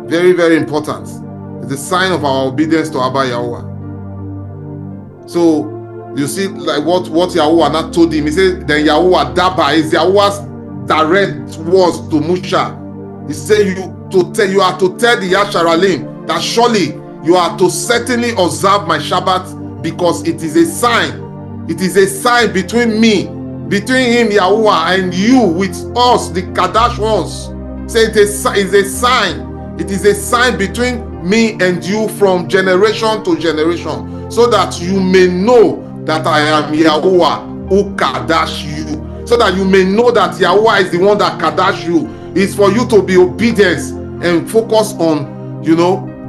Very, very important. It's a sign of our obedience to Abba Yahuwah. So you see, like what Yahuwah not told him. He said, then Yahuwah Daba is Yahuwah's direct words to Musha. He said, you are to tell the Yasharalim that surely you are to certainly observe my Shabbat, because it is a sign. It is a sign between me, between him, Yahuwah, and you, with us, the Kadash ones. Say it is a sign. It is a sign between me and you from generation to generation, so that you may know that I am Yahuwah who Kadash you. So that you may know that Yahuwah is the one that Kadash you. It's for you to be obedient and focus on,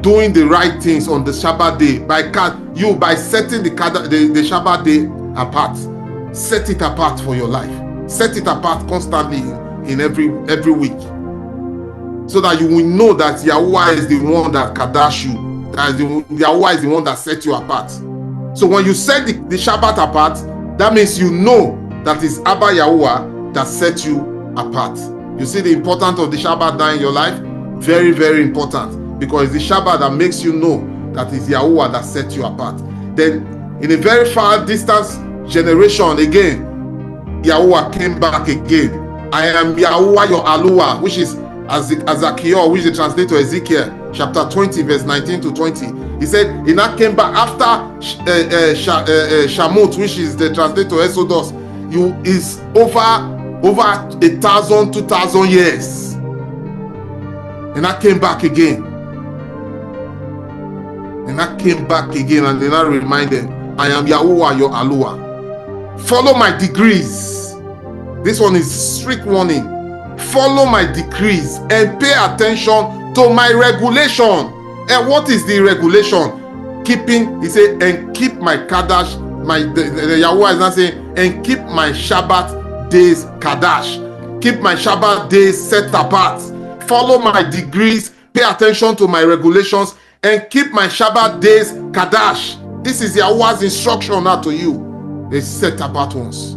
doing the right things on the Shabbat day by setting the Shabbat day apart. Set it apart for your life. Set it apart constantly in every week, so that you will know that Yahuwah is the one that Kadash you. Yahuwah is the one that set you apart. So when you set the Shabbat apart, that means you know that it's Abba Yahuwah that set you apart. You see the importance of the Shabbat now in your life? Very, very important. Because it's the Shabbat that makes you know that it's Yahuwah that set you apart. Then in a very far distance generation again, Yahuwah came back again. I am Yahuwah your ALUAH, which is Ezekiel, which is translated to Ezekiel chapter 20 verse 19 to 20. He said, he now came back after Shamut, which is the translated to Exodus. Is over 1,000, 2,000 years. And I came back again. And I came back again, and then I reminded, I am Yahuwah your ALUAH. Follow my decrees. This one is strict warning. Follow my decrees and pay attention to my regulation. And what is the regulation? Keeping, he said, and keep my Kadash, the Yahuwah is not saying, and keep my Shabbat days Kadash. Keep my Shabbat days set apart. Follow my decrees, pay attention to my regulations, and keep my Shabbat days Kadash. This is Yahuwah's instruction now to you. They set apart ones.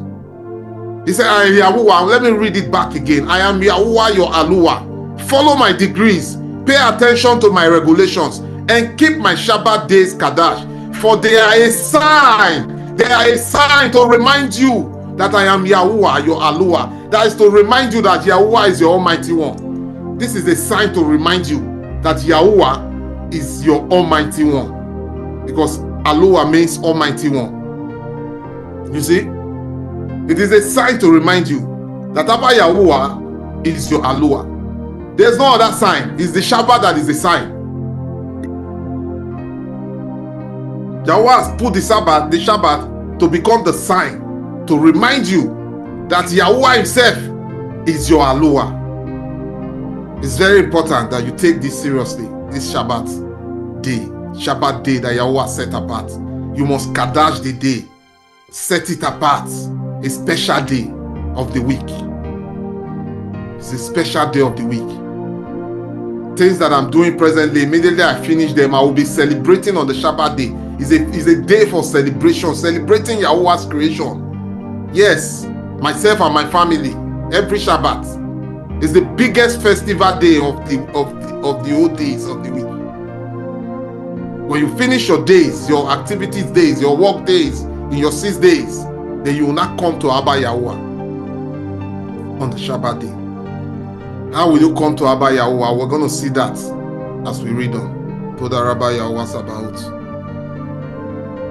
He said, I am Yahuwah. Let me read it back again. I am Yahuwah your ALUAH. Follow my decrees, pay attention to my regulations, and keep my Shabbat days Kadash. For they are a sign. They are a sign to remind you that I am Yahuwah your ALUAH. That is to remind you that Yahuwah is your Almighty One. This is a sign to remind you that Yahuwah is your Almighty One. Because ALUAH means Almighty One. You see? It is a sign to remind you that Abba Yahuwah is your ALUAH. There's no other sign. It's the Shabbat that is the sign. Yahuwah has put the Shabbat to become the sign, to remind you that Yahuwah himself is your ALUAH. It's very important that you take this seriously, this Shabbat day that Yahuwah set apart. You must Kadash the day. Set it apart. A special day of the week. It's a special day of the week. Things that I'm doing presently, immediately I finish them, I will be celebrating on the Shabbat day. It's a day for celebration, celebrating Yahuwah's creation. Yes, myself and my family, every Shabbat is the biggest festival day of the whole days of the week. When you finish your days, your activities days, your work days, in your 6 days, then you will not come to Abba Yahuwah on the Shabbat day. How will you come to Abba Yahuwah? We're going to see that as we read on. Toda Abba Yahuwah Sabaoth.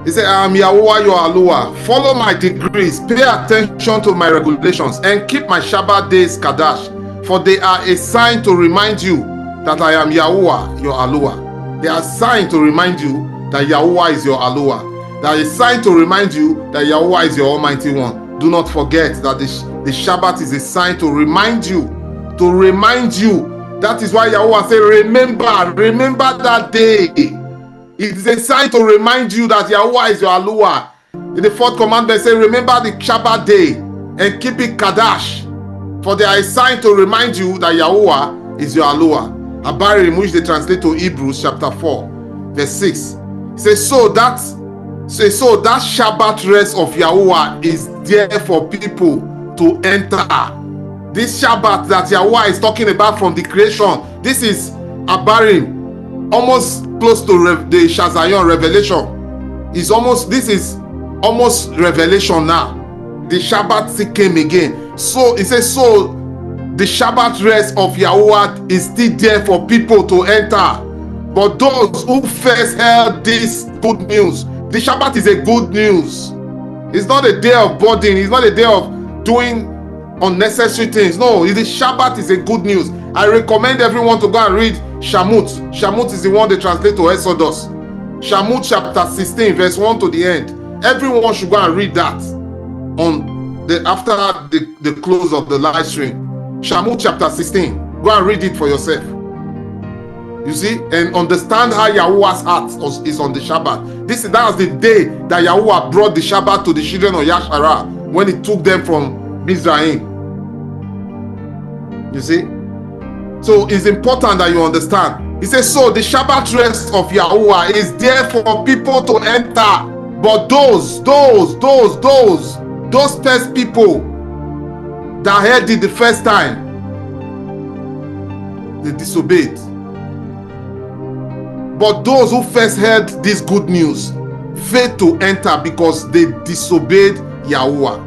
He said, I am Yahuwah your ALUAH. Follow my decrees, pay attention to my regulations, and keep my Shabbat days Kadash. For they are a sign to remind you that I am Yahuwah your ALUAH. They are a sign to remind you that Yahuwah is your ALUAH. They are a sign to remind you that Yahuwah is your Almighty One. Do not forget that the Shabbat is a sign to remind you. To remind you. That is why Yahuwah said, remember that day. It is a sign to remind you that Yahuwah is your ALUAH. In the 4th commandment, say, remember the Shabbat day and keep it Kadash. For they are a sign to remind you that Yahuwah is your ALUAH. Abarim, which they translate to Hebrews chapter 4, verse 6. It says, so that Shabbat rest of Yahuwah is there for people to enter. This Shabbat that Yahuwah is talking about from the creation, this is Abarim, almost close to the Shazayon revelation. This is almost revelation now. The Shabbat still came again. So it says, so the Shabbat rest of YAHUAH is still there for people to enter. But those who first heard this good news, the Shabbat is a good news. It's not a day of burden. It's not a day of doing unnecessary things. No, the Shabbat is a good news. I recommend everyone to go and read Shamut. Shamut is the one they translate to Exodus. Shamut chapter 16, verse 1 to the end. Everyone should go and read that after the close of the live stream. Shamut chapter 16. Go and read it for yourself. You see, and understand how YAHUAH's heart is on the Shabbat. That was the day that YAHUAH brought the Shabbat to the children of Yasharah when he took them from Mizraim. You see? So it's important that you understand. He says, so the Shabbat rest of YAHUAH is there for people to enter. But those first people that heard it the first time, they disobeyed. But those who first heard this good news failed to enter because they disobeyed YAHUAH.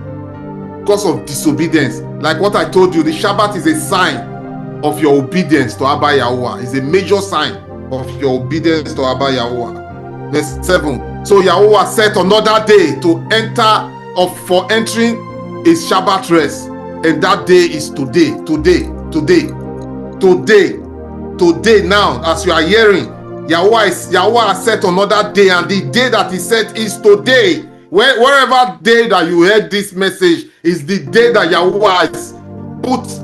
Because of disobedience. Like what I told you, the Shabbat is a sign of your obedience to Abba YAHUAH. It's a major sign of your obedience to Abba YAHUAH. Verse 7. So YAHUAH set another day to enter for entering his Shabbat rest. And that day is today. Today now, as you are hearing, YAHUAH has set another day, and the day that he set is today. Wherever day that you heard this message is the day that YAHUAH has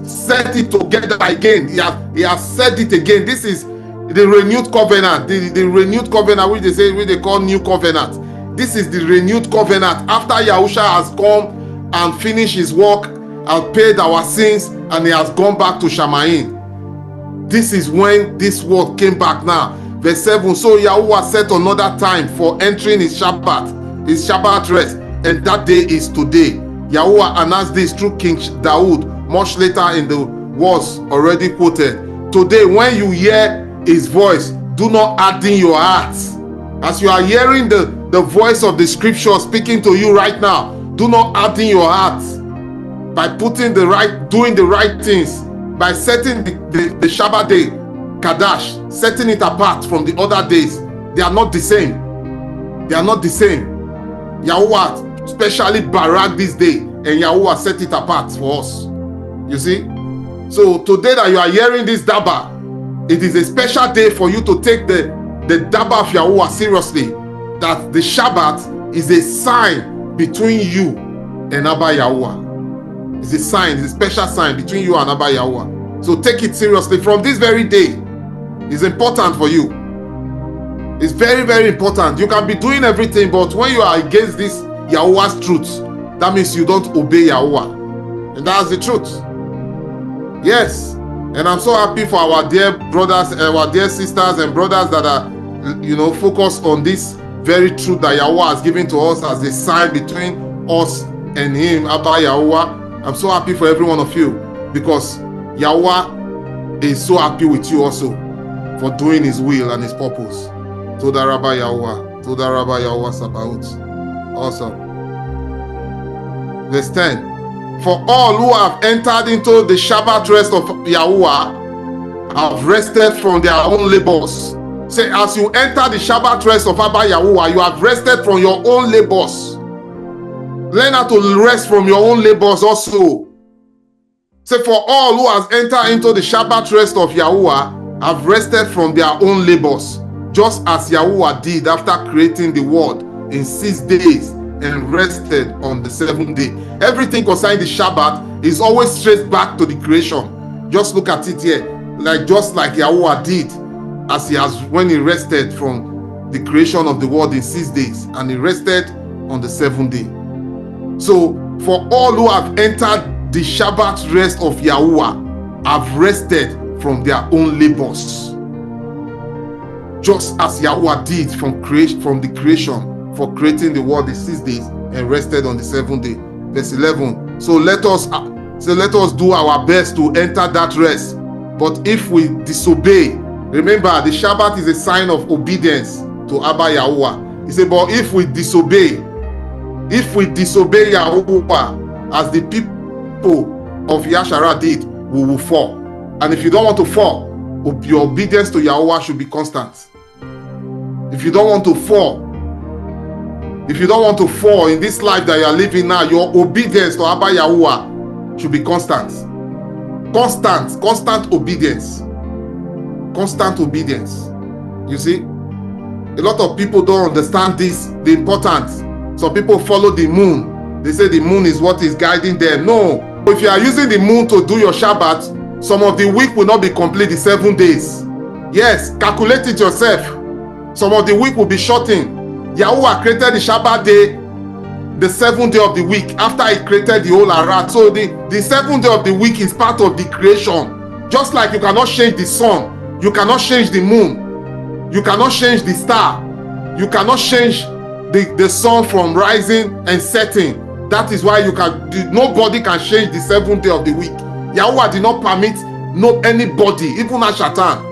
set it together again. He has said it again. This is the renewed covenant, the renewed covenant which they call new covenant. This is the renewed covenant after Yahushua has come and finished his work and paid our sins, and he has gone back to Shamayim. This is when this word came back now. Verse 7. So YAHUAH set another time for entering his Shabbat rest, and that day is today. YAHUAH announced this through King Dawood much later in the words already quoted. Today, when you hear his voice, do not harden your hearts. As you are hearing the voice of the scripture speaking to you right now, do not harden your hearts by doing the right things, by setting the Shabbat day Kadash, setting it apart from the other days. They are not the same. YAHUAH specially barak this day, and YAHUAH set it apart for us. You see? So today that you are hearing this Daba, it is a special day for you to take the Daba of YAHUAH seriously. That the Shabbat is a sign between you and Abba YAHUAH. It's a sign, it's a special sign between you and Abba YAHUAH. So take it seriously from this very day. It's important for you. It's very, very important. You can be doing everything, but when you are against this YAHUAH's truth, that means you don't obey YAHUAH. And that's the truth. Yes. And I'm so happy for our dear brothers, our dear sisters and brothers that are, focused on this very truth that YAHUAH has given to us as a sign between us and him, Abba YAHUAH. I'm so happy for every one of you, because YAHUAH is so happy with you also for doing his will and his purpose. Toda Rabba YAHUAH. Toda Rabba YAHUAH Sabaoth. Awesome. Verse 10. For all who have entered into the Shabbat rest of YAHUAH have rested from their own labors. Say, as you enter the Shabbat rest of Abba YAHUAH, you have rested from your own labors. Learn how to rest from your own labors also. Say, for all who has entered into the Shabbat rest of YAHUAH have rested from their own labors, just as YAHUAH did after creating the world in 6 days and rested on the 7th day. Everything concerning the Shabbat is always traced back to the creation. Just look at it here, just like YAHUAH did when he rested from the creation of the world in 6 days, and he rested on the 7th day. So for all who have entered the Shabbat rest of YAHUAH have rested from their own labors, just as YAHUAH did from the creation, for creating the world in 6 days and rested on the 7th day. Verse 11. So let us do our best to enter that rest. But if we disobey, Remember, the Shabbat is a sign of obedience to Abba Yahuwah. He said, but if we disobey Yahuwah as the people of Yasharah did, we will fall. And if you don't want to fall, your obedience to Yahuwah should be constant. If you don't want to fall in this life that you are living now, your obedience to Abba Yahuwah should be constant. Constant obedience. Constant obedience. You see, a lot of people don't understand this, the importance. Some people follow the moon. They say the moon is what is guiding them. No. If you are using the moon to do your Shabbat, some of the week will not be complete the 7 days. Yes, calculate it yourself. Some of the week will be shortened. Yahuwah created the Shabbat day, the 7th day of the week, after he created the whole Arat. So the 7th day of the week is part of the creation. Just like you cannot change the sun, you cannot change the moon, you cannot change the star, you cannot change the sun from rising and setting. That is why nobody can change the 7th day of the week. Yahuwah did not permit anybody, even Ashatan.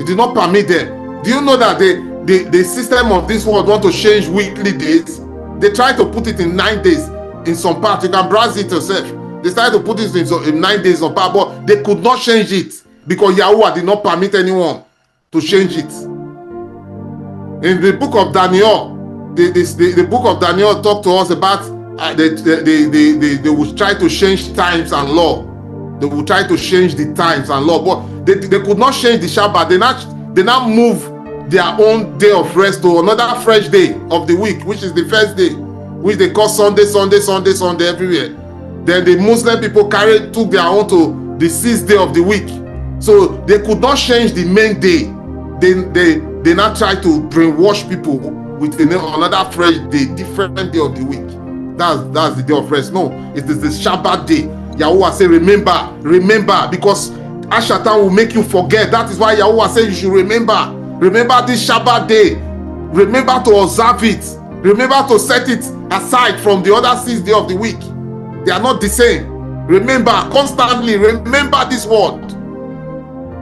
He did not permit them. Do you know that the system of this world want to change weekly dates? They try to put it in 9 days in some part. You can browse it yourself. They tried to put it in 9 days on part, but they could not change it because Yahuwah did not permit anyone to change it. In the book of Daniel, the book of Daniel talked to us about they would try to change times and law. They would try to change the times and law, but they could not change the Shabbat. They now move their own day of rest to another fresh day of the week, which is the first day, which they call Sunday everywhere. Then the Muslim people took their own to the 6th day of the week. So they could not change the main day. They now try to brainwash people with another fresh day, different day of the week. That's the day of rest. No, it is the Shabbat day. Yahuwah say, remember, because Ashatan will make you forget. That is why Yahuwah said you should remember. Remember this Shabbat day. Remember to observe it. Remember to set it aside from the other 6 days of the week. They are not the same. Remember constantly. Remember this word.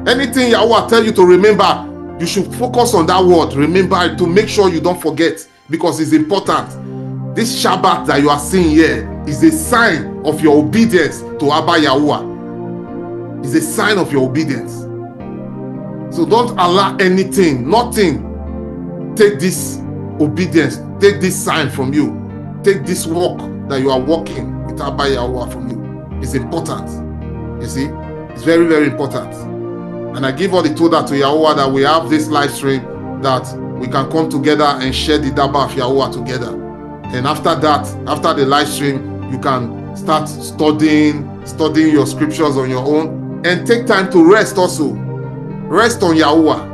Anything Yahuwah tell you to remember, you should focus on that word. Remember it to make sure you don't forget, because it's important. This Shabbat that you are seeing here is a sign of your obedience to Abba Yahuwah. It's a sign of your obedience. So don't allow nothing, take this obedience, take this sign from you, take this walk that you are walking with Abba Yahuwah from you. It's important. You see, it's very, very important. And I give all the Todah to Yahuwah that we have this live stream, that we can come together and share the Daba of Yahuwah together. And after that, after the live stream, you can start studying your scriptures on your own, and take time to rest also. Rest on Yahuwah.